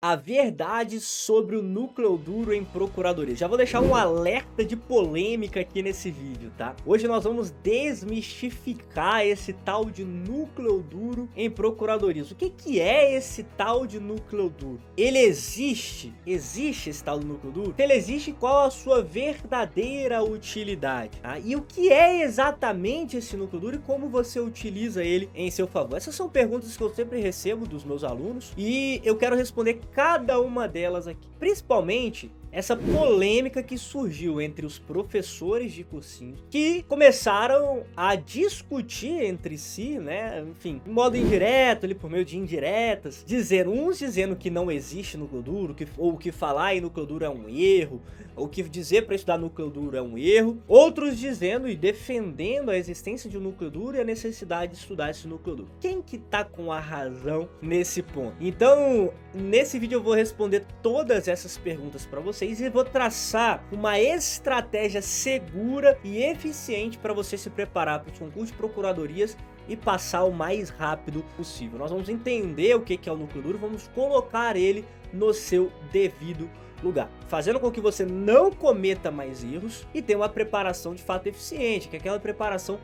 A verdade sobre o núcleo duro em procuradoria. Já vou deixar um alerta de polêmica aqui nesse vídeo, tá? Hoje nós vamos desmistificar esse tal de núcleo duro em procuradorias. O que é esse tal de núcleo duro? Ele existe? Existe esse tal de núcleo duro? Se ele existe, qual a sua verdadeira utilidade? Tá? E o que é exatamente esse núcleo duro e como você utiliza ele em seu favor? Essas são perguntas que eu sempre recebo dos meus alunos e eu quero responder cada uma delas aqui, principalmente essa polêmica que surgiu entre os professores de cursinho, que começaram a discutir entre si, né, enfim, de modo indireto, ali por meio de indiretas, uns dizendo que não existe núcleo duro, ou que falar em núcleo duro é um erro, ou que dizer para estudar núcleo duro é um erro, outros dizendo e defendendo a existência de um núcleo duro e a necessidade de estudar esse núcleo duro. Quem que tá com a razão nesse ponto? Então, nesse vídeo eu vou responder todas essas perguntas para vocês e vou traçar uma estratégia segura e eficiente para você se preparar para os concursos de procuradorias e passar o mais rápido possível. Nós vamos entender o que é o núcleo duro, vamos colocar ele no seu devido lugar, fazendo com que você não cometa mais erros e tenha uma preparação de fato eficiente, que é aquela preparação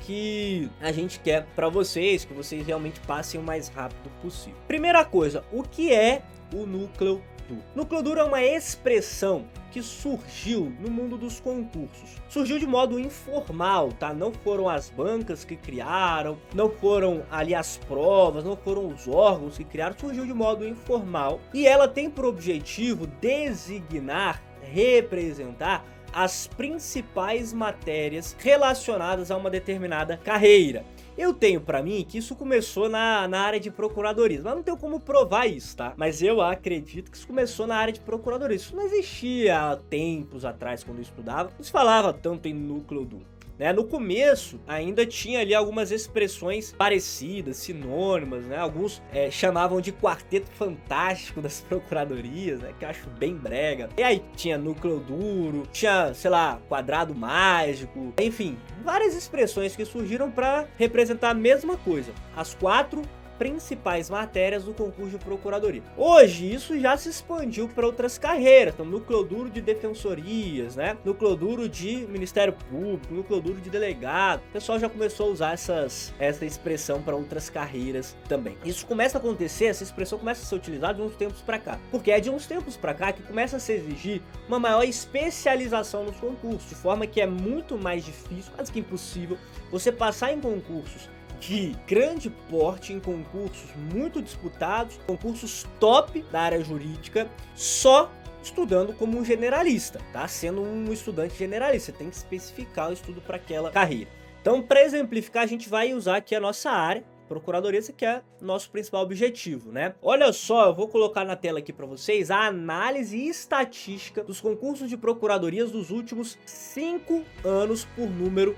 que a gente quer para vocês, que vocês realmente passem o mais rápido possível. Primeira coisa, o que é o núcleo duro? Núcleo duro é uma expressão que surgiu no mundo dos concursos. Surgiu de modo informal, tá? Não foram as bancas que criaram, não foram ali as provas, não foram os órgãos que criaram, surgiu de modo informal. E ela tem por objetivo designar, representar as principais matérias relacionadas a uma determinada carreira. Eu tenho pra mim que isso começou na área de procuradoria, mas não tenho como provar isso, tá? Mas eu acredito que isso começou na área de procuradoria. Isso não existia há tempos atrás, quando eu estudava, não se falava tanto em núcleo duro. Né? No começo ainda tinha ali algumas expressões parecidas, sinônimas, né? Alguns chamavam de quarteto fantástico das procuradorias, né? Que eu acho bem brega. E aí tinha núcleo duro, tinha, sei lá, quadrado mágico, enfim, várias expressões que surgiram para representar a mesma coisa. As quatro principais matérias do concurso de procuradoria. Hoje isso já se expandiu para outras carreiras, então núcleo duro de defensorias, né? Núcleo duro de Ministério Público, núcleo duro de delegado. O pessoal já começou a usar essa expressão para outras carreiras também. Isso começa a acontecer, essa expressão começa a ser utilizada de uns tempos para cá, porque é de uns tempos para cá que começa a se exigir uma maior especialização nos concursos, de forma que é muito mais difícil, quase que impossível, você passar em concursos de grande porte, em concursos muito disputados, concursos top da área jurídica, só estudando como um generalista, tá? Sendo um estudante generalista, você tem que especificar o estudo para aquela carreira. Então, para exemplificar, a gente vai usar aqui a nossa área, procuradoria, que é nosso principal objetivo, né? Olha só, eu vou colocar na tela aqui para vocês a análise estatística dos concursos de procuradorias dos últimos 5 anos por número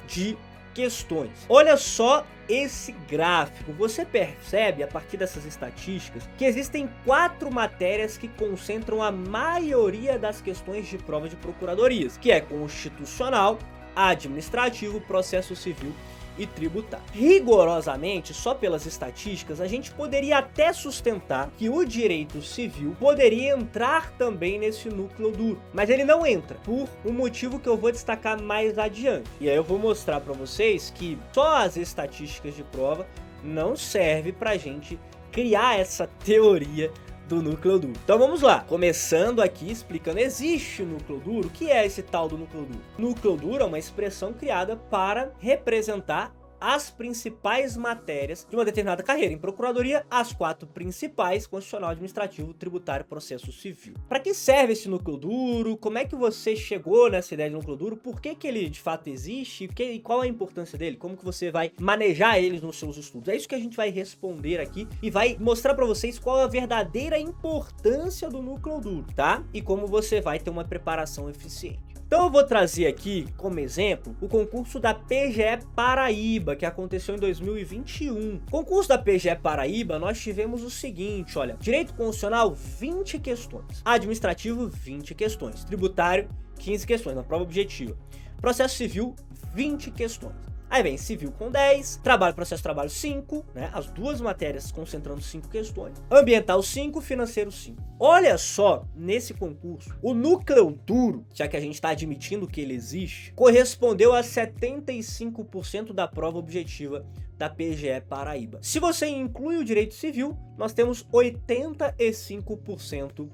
de questões. Olha só esse gráfico, você percebe a partir dessas estatísticas que existem 4 matérias que concentram a maioria das questões de prova de procuradorias, que é constitucional, administrativo, processo civil e tributário. Rigorosamente, só pelas estatísticas, a gente poderia até sustentar que o direito civil poderia entrar também nesse núcleo duro, mas ele não entra, por um motivo que eu vou destacar mais adiante. E aí eu vou mostrar para vocês que só as estatísticas de prova não serve pra gente criar essa teoria do núcleo duro. Então vamos lá, começando aqui explicando, existe o núcleo duro? O que é esse tal do núcleo duro? Núcleo duro é uma expressão criada para representar as principais matérias de uma determinada carreira. Em procuradoria, as 4 principais: constitucional, administrativo, tributário, processo civil. Para que serve esse núcleo duro? Como é que você chegou nessa ideia de núcleo duro? Por que ele de fato existe? E qual a importância dele? Como que você vai manejar ele nos seus estudos? É isso que a gente vai responder aqui e vai mostrar para vocês qual a verdadeira importância do núcleo duro, tá? E como você vai ter uma preparação eficiente. Então eu vou trazer aqui como exemplo o concurso da PGE Paraíba, que aconteceu em 2021. Concurso da PGE Paraíba, nós tivemos o seguinte, olha: direito constitucional, 20 questões, administrativo, 20 questões, tributário, 15 questões na prova objetiva, processo civil, 20 questões. Aí vem civil com 10, trabalho, processo, trabalho 5, né? As duas matérias concentrando 5 questões. Ambiental 5, financeiro 5. Olha só, nesse concurso, o núcleo duro, já que a gente está admitindo que ele existe, correspondeu a 75% da prova objetiva da PGE Paraíba. Se você inclui o direito civil, nós temos 85%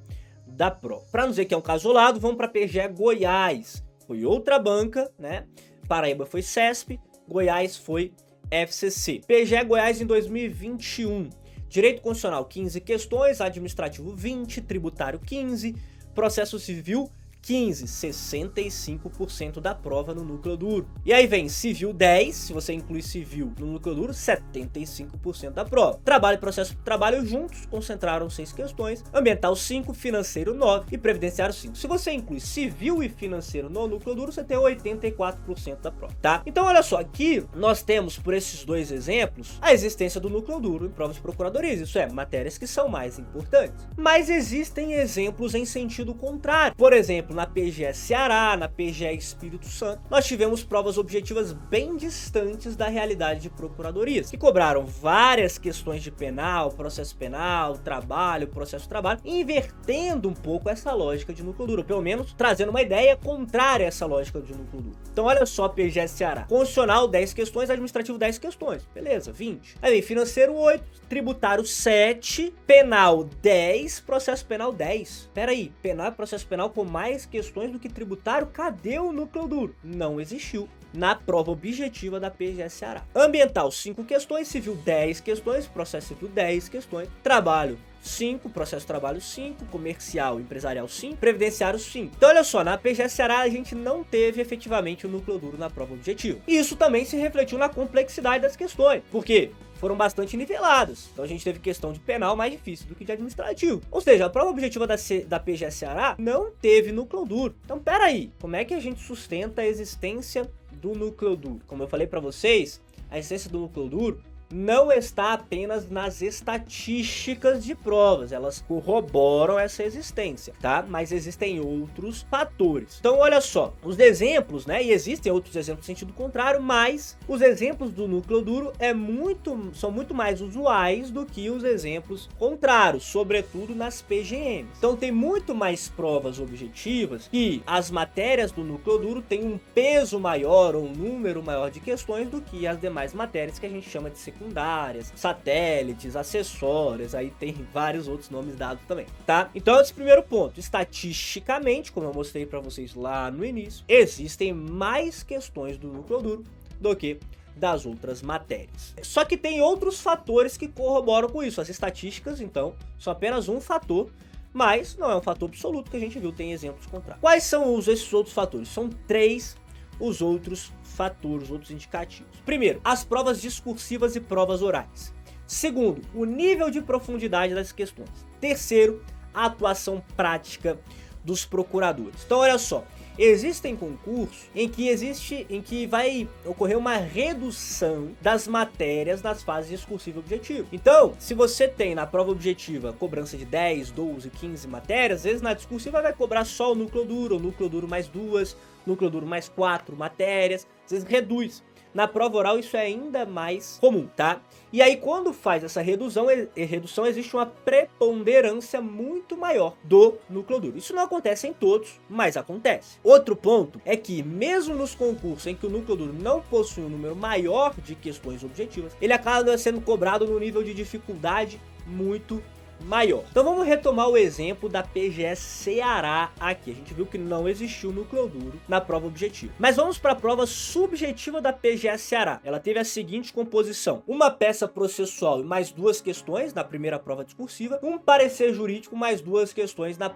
da prova. Para não dizer que é um caso isolado, vamos para a PGE Goiás. Foi outra banca, né? Paraíba foi CESP, Goiás foi FCC. PGE Goiás em 2021. Direito Constitucional 15 questões, administrativo 20, tributário 15, processo civil 15, 65% da prova no núcleo duro. E aí vem civil 10, se você inclui civil no núcleo duro, 75% da prova. Trabalho e processo trabalho juntos, concentraram 6 questões, ambiental 5, financeiro 9 e previdenciário 5. Se você inclui civil e financeiro no núcleo duro, você tem 84% da prova, tá? Então olha só, aqui nós temos, por esses dois exemplos, a existência do núcleo duro em provas de procuradorias, isso é, matérias que são mais importantes. Mas existem exemplos em sentido contrário. Por exemplo, na PGE Ceará, na PGE Espírito Santo, nós tivemos provas objetivas bem distantes da realidade de procuradorias, que cobraram várias questões de penal, processo penal, trabalho, processo trabalho, invertendo um pouco essa lógica de núcleo duro, pelo menos trazendo uma ideia contrária a essa lógica de núcleo duro. Então olha só, PGE Ceará, constitucional 10 questões, administrativo 10 questões, beleza, 20. Aí vem financeiro 8, tributário 7, penal 10, processo penal 10. Pera aí, penal e processo penal com mais questões do que tributário? Cadê o núcleo duro? Não existiu na prova objetiva da PGE Ceará. Ambiental 5 questões, civil 10 questões, processo civil 10 questões, trabalho 5, processo trabalho 5, comercial, empresarial 5, previdenciário 5. Então olha só, na PGE Ceará a gente não teve efetivamente o núcleo duro na prova objetiva. E isso também se refletiu na complexidade das questões, porque foram bastante niveladas. Então a gente teve questão de penal mais difícil do que de administrativo. Ou seja, a prova objetiva da PGE Ceará não teve núcleo duro. Então peraí, como é que a gente sustenta a existência do núcleo duro? Como eu falei para vocês, a existência do núcleo duro não está apenas nas estatísticas de provas, elas corroboram essa existência, tá? Mas existem outros fatores. Então olha só, os exemplos, né? E existem outros exemplos no sentido contrário, mas os exemplos do núcleo duro são muito mais usuais do que os exemplos contrários, sobretudo nas PGMs. Então tem muito mais provas objetivas que as matérias do núcleo duro têm um peso maior ou um número maior de questões do que as demais matérias que a gente chama de secundárias, satélites, acessórias, aí tem vários outros nomes dados também, tá? Então esse primeiro ponto, estatisticamente, como eu mostrei para vocês lá no início, existem mais questões do núcleo duro do que das outras matérias. Só que tem outros fatores que corroboram com isso. As estatísticas, então, são apenas um fator, mas não é um fator absoluto, que a gente viu, tem exemplos contrários. Quais são esses outros fatores? São 3 os outros fatores, outros indicativos. Primeiro, as provas discursivas e provas orais. Segundo, o nível de profundidade das questões. Terceiro, a atuação prática dos procuradores. Então olha só, existem concursos em que vai ocorrer uma redução das matérias nas fases discursiva e objetiva. Então, se você tem na prova objetiva cobrança de 10, 12, 15 matérias, às vezes na discursiva vai cobrar só o núcleo duro mais 2, núcleo duro mais 4 matérias, às vezes reduz. Na prova oral isso é ainda mais comum, tá? E aí quando faz essa redução existe uma preponderância muito maior do núcleo duro. Isso não acontece em todos, mas acontece. Outro ponto é que mesmo nos concursos em que o núcleo duro não possui um número maior de questões objetivas, ele acaba sendo cobrado no nível de dificuldade muito maior. Então vamos retomar o exemplo da PGE Ceará aqui. A gente viu que não existiu núcleo duro na prova objetiva. Mas vamos para a prova subjetiva da PGE Ceará. Ela teve a seguinte composição: uma peça processual e mais 2 questões na primeira prova discursiva, um parecer jurídico mais 2 questões na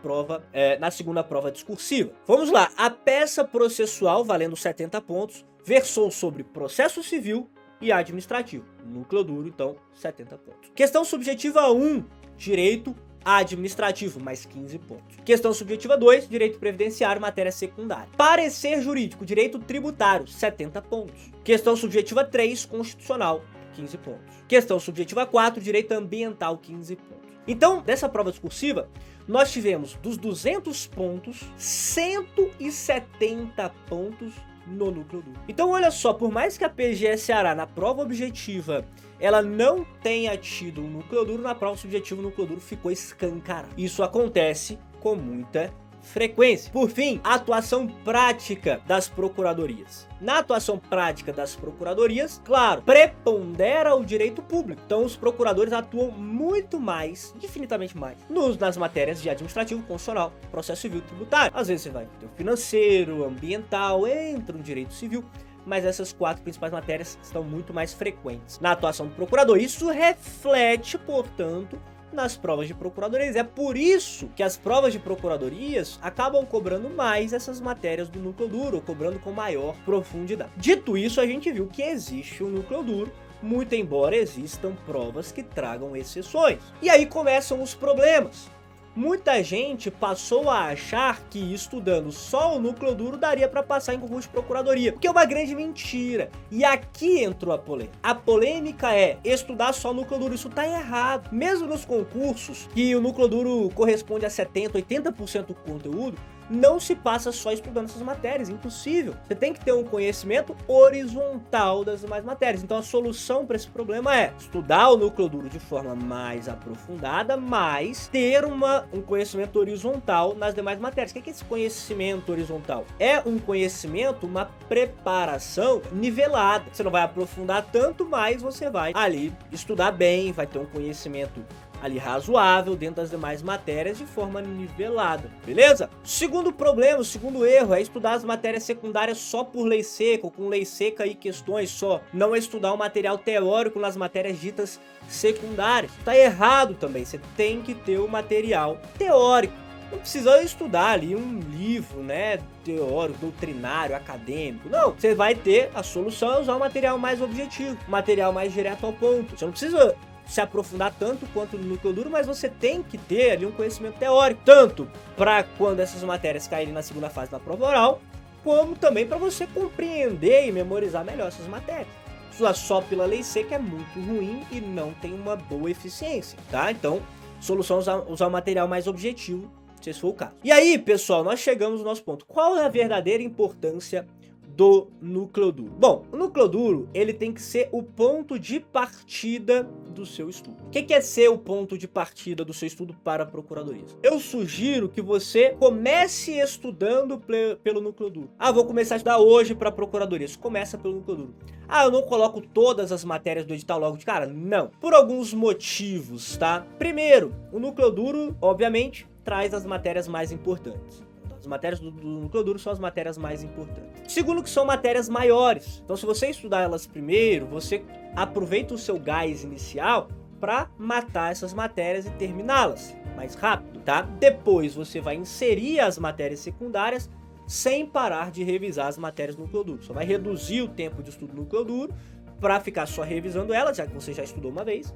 segunda prova discursiva. Vamos lá, a peça processual, valendo 70 pontos, versou sobre processo civil e administrativo. Núcleo duro, então, 70 pontos. Questão subjetiva 1, direito administrativo, mais 15 pontos. Questão subjetiva 2, direito previdenciário, matéria secundária. Parecer jurídico, direito tributário, 70 pontos. Questão subjetiva 3, constitucional, 15 pontos. Questão subjetiva 4, direito ambiental, 15 pontos. Então, dessa prova discursiva, nós tivemos dos 200 pontos, 170 pontos no núcleo duro. Então olha só, por mais que a PGE Ceará na prova objetiva ela não tenha tido um núcleo duro, na prova subjetiva o núcleo duro ficou escancarado. Isso acontece com muita frequência. Por fim, a atuação prática das procuradorias. Na atuação prática das procuradorias, claro, prepondera o direito público. Então os procuradores atuam muito mais, infinitamente mais, nas matérias de administrativo, constitucional, processo civil e tributário. Às vezes você vai ter o financeiro, ambiental, entra no direito civil, mas essas 4 principais matérias estão muito mais frequentes na atuação do procurador. Isso reflete, portanto, nas provas de procuradorias. É por isso que as provas de procuradorias acabam cobrando mais essas matérias do núcleo duro, ou cobrando com maior profundidade. Dito isso, a gente viu que existe um núcleo duro, muito embora existam provas que tragam exceções. E aí começam os problemas. Muita gente passou a achar que estudando só o núcleo duro daria para passar em concurso de procuradoria, o que é uma grande mentira. E aqui entrou a polêmica. A polêmica é estudar só o núcleo duro. Isso tá errado. Mesmo nos concursos que o núcleo duro corresponde a 70%, 80% do conteúdo, não se passa só estudando essas matérias, impossível. Você tem que ter um conhecimento horizontal das demais matérias. Então a solução para esse problema é estudar o núcleo duro de forma mais aprofundada, mas ter um conhecimento horizontal nas demais matérias. O que é esse conhecimento horizontal? É um conhecimento, uma preparação nivelada. Você não vai aprofundar tanto, mas você vai ali estudar bem, vai ter um conhecimento ali razoável dentro das demais matérias de forma nivelada, beleza? O segundo problema, o segundo erro é estudar as matérias secundárias só por lei seca, ou com lei seca e questões só. Não estudar o material teórico nas matérias ditas secundárias. Tá errado também, você tem que ter o material teórico. Não precisa estudar ali um livro, né, teórico, doutrinário, acadêmico. Não, você vai ter a solução é usar um material mais objetivo, um material mais direto ao ponto. Você não precisa se aprofundar tanto quanto no núcleo duro, mas você tem que ter ali um conhecimento teórico, tanto para quando essas matérias caírem na segunda fase da prova oral, como também para você compreender e memorizar melhor essas matérias. Estudar só pela lei seca é muito ruim e não tem uma boa eficiência, tá? Então, solução é usar um material mais objetivo, se esse for o caso. E aí, pessoal, nós chegamos no nosso ponto. Qual é a verdadeira importância do núcleo duro? Bom, o núcleo duro, ele tem que ser o ponto de partida do seu estudo. O que é ser o ponto de partida do seu estudo para a procuradoria? Eu sugiro que você comece estudando pelo núcleo duro. Ah, vou começar a estudar hoje para a procuradoria. Isso começa pelo núcleo duro. Ah, eu não coloco todas as matérias do edital logo de cara? Não. Por alguns motivos, tá? Primeiro, o núcleo duro, obviamente, traz as matérias mais importantes. As matérias do núcleo duro são as matérias mais importantes. Segundo, que são matérias maiores. Então, se você estudar elas primeiro, você aproveita o seu gás inicial para matar essas matérias e terminá-las mais rápido, tá? Depois, você vai inserir as matérias secundárias sem parar de revisar as matérias do núcleo duro. Só vai reduzir o tempo de estudo do núcleo duro para ficar só revisando elas, já que você já estudou uma vez,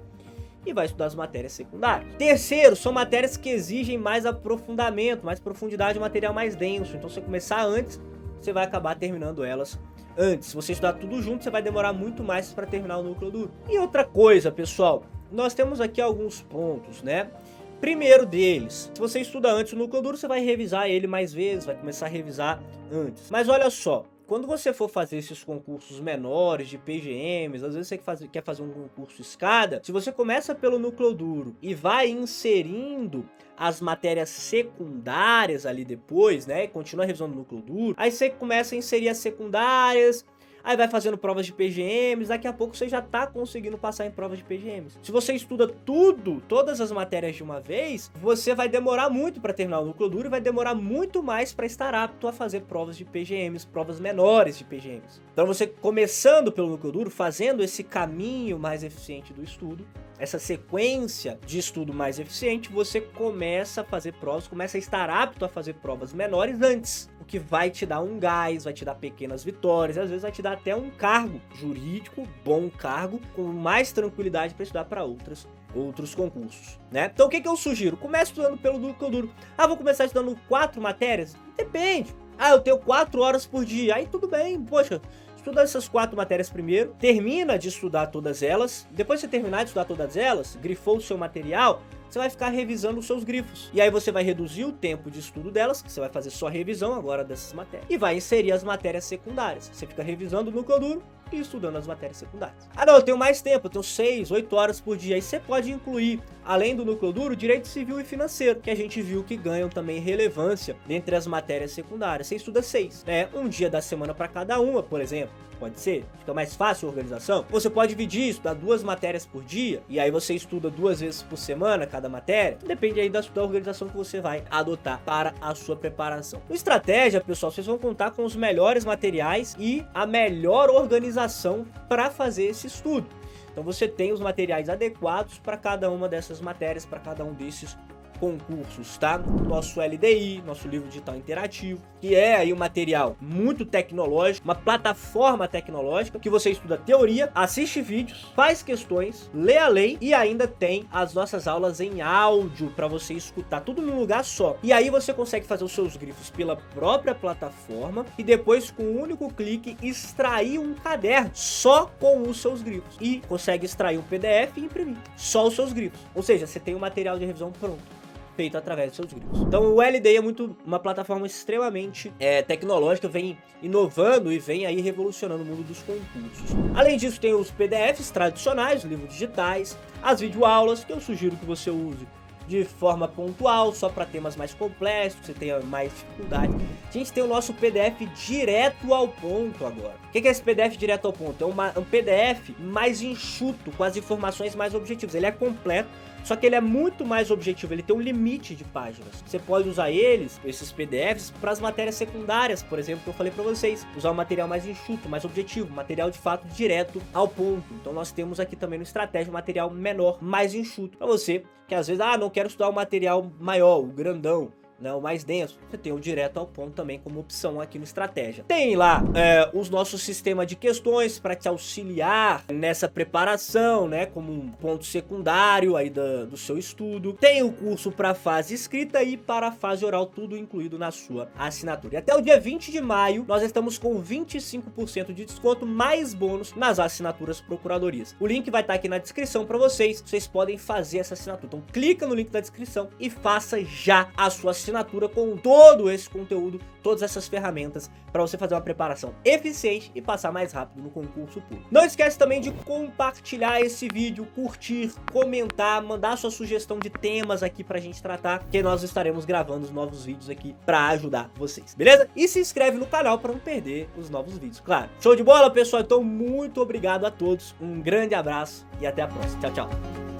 e vai estudar as matérias secundárias. Terceiro, são matérias que exigem mais aprofundamento, mais profundidade, material mais denso. Então, se você começar antes, você vai acabar terminando elas antes. Se você estudar tudo junto, você vai demorar muito mais para terminar o núcleo duro. E outra coisa, pessoal, nós temos aqui alguns pontos, né? Primeiro deles, se você estuda antes o núcleo duro, você vai revisar ele mais vezes, vai começar a revisar antes. Mas olha só, quando você for fazer esses concursos menores de PGMs, às vezes você quer fazer um concurso escada, se você começa pelo núcleo duro e vai inserindo as matérias secundárias ali depois, né, e continua revisando o núcleo duro, aí você começa a inserir as secundárias, aí vai fazendo provas de PGMs, daqui a pouco você já tá conseguindo passar em provas de PGMs. Se você estuda todas as matérias de uma vez, você vai demorar muito para terminar o núcleo duro e vai demorar muito mais para estar apto a fazer provas de PGMs, provas menores de PGMs. Então você começando pelo núcleo duro, fazendo esse caminho mais eficiente do estudo, essa sequência de estudo mais eficiente, você começa a fazer provas, começa a estar apto a fazer provas menores antes, o que vai te dar um gás, vai te dar pequenas vitórias, às vezes vai te dar até um cargo jurídico, bom cargo, com mais tranquilidade para estudar para outros concursos, né? Então o que eu sugiro? Comece estudando pelo núcleo duro. Ah, vou começar estudando 4 matérias? Depende. Ah, eu tenho 4 horas por dia. Aí tudo bem, poxa, estuda essas 4 matérias primeiro, termina de estudar todas elas, depois que você terminar de estudar todas elas, grifou o seu material, você vai ficar revisando os seus grifos. E aí você vai reduzir o tempo de estudo delas, que você vai fazer só revisão agora dessas matérias, e vai inserir as matérias secundárias. Você fica revisando o núcleo duro e estudando as matérias secundárias. Ah não, eu tenho mais tempo, eu tenho 6, 8 horas por dia. Aí você pode incluir, além do núcleo duro, direito civil e financeiro, que a gente viu que ganham também relevância dentre as matérias secundárias. Você estuda 6, né? Um dia da semana para cada uma, por exemplo. Pode ser, fica mais fácil a organização. Você pode dividir, estudar 2 matérias por dia, e aí você estuda 2 vezes por semana cada matéria. Depende aí da organização que você vai adotar para a sua preparação. No estratégia, pessoal, vocês vão contar com os melhores materiais e a melhor organização para fazer esse estudo. Então você tem os materiais adequados para cada uma dessas matérias, para cada um desses concursos, tá? Nosso LDI, nosso livro digital interativo, que é aí um material muito tecnológico, uma plataforma tecnológica que você estuda teoria, assiste vídeos, faz questões, lê a lei e ainda tem as nossas aulas em áudio para você escutar, tudo num lugar só. E aí você consegue fazer os seus grifos pela própria plataforma e depois com um único clique extrair um caderno só com os seus grifos e consegue extrair um PDF e imprimir só os seus grifos. Ou seja, você tem o material de revisão pronto, feito através dos seus grifos. Então o LDI é uma plataforma extremamente tecnológica, vem inovando e vem aí revolucionando o mundo dos concursos. Além disso, tem os PDFs tradicionais, livros digitais, as videoaulas, que eu sugiro que você use de forma pontual, só para temas mais complexos, que você tenha mais dificuldade. A gente tem o nosso PDF direto ao ponto agora. O que é esse PDF direto ao ponto? É um PDF mais enxuto, com as informações mais objetivas. Ele é completo, só que ele é muito mais objetivo, ele tem um limite de páginas. Você pode usar esses PDFs, para as matérias secundárias, por exemplo, que eu falei para vocês. Usar um material mais enxuto, mais objetivo, material de fato direto ao ponto. Então nós temos aqui também no Estratégia um material menor, mais enxuto. Para você que às vezes, não quero estudar um material maior, o grandão, né, o mais denso, você tem o direto ao ponto também como opção aqui no Estratégia. Tem lá os nossos sistemas de questões para te auxiliar nessa preparação, né, como um ponto secundário aí do seu estudo. Tem o curso para fase escrita e para a fase oral, tudo incluído na sua assinatura. E até o dia 20 de maio, nós estamos com 25% de desconto, mais bônus nas assinaturas procuradorias. O link vai estar aqui na descrição para vocês podem fazer essa assinatura. Então clica no link da descrição e faça já a sua assinatura com todo esse conteúdo, todas essas ferramentas para você fazer uma preparação eficiente e passar mais rápido no concurso público. Não esquece também de compartilhar esse vídeo, curtir, comentar, mandar sua sugestão de temas aqui pra gente tratar, que nós estaremos gravando os novos vídeos aqui para ajudar vocês, beleza? E se inscreve no canal para não perder os novos vídeos, claro. Show de bola, pessoal? Então muito obrigado a todos, um grande abraço e até a próxima. Tchau, tchau.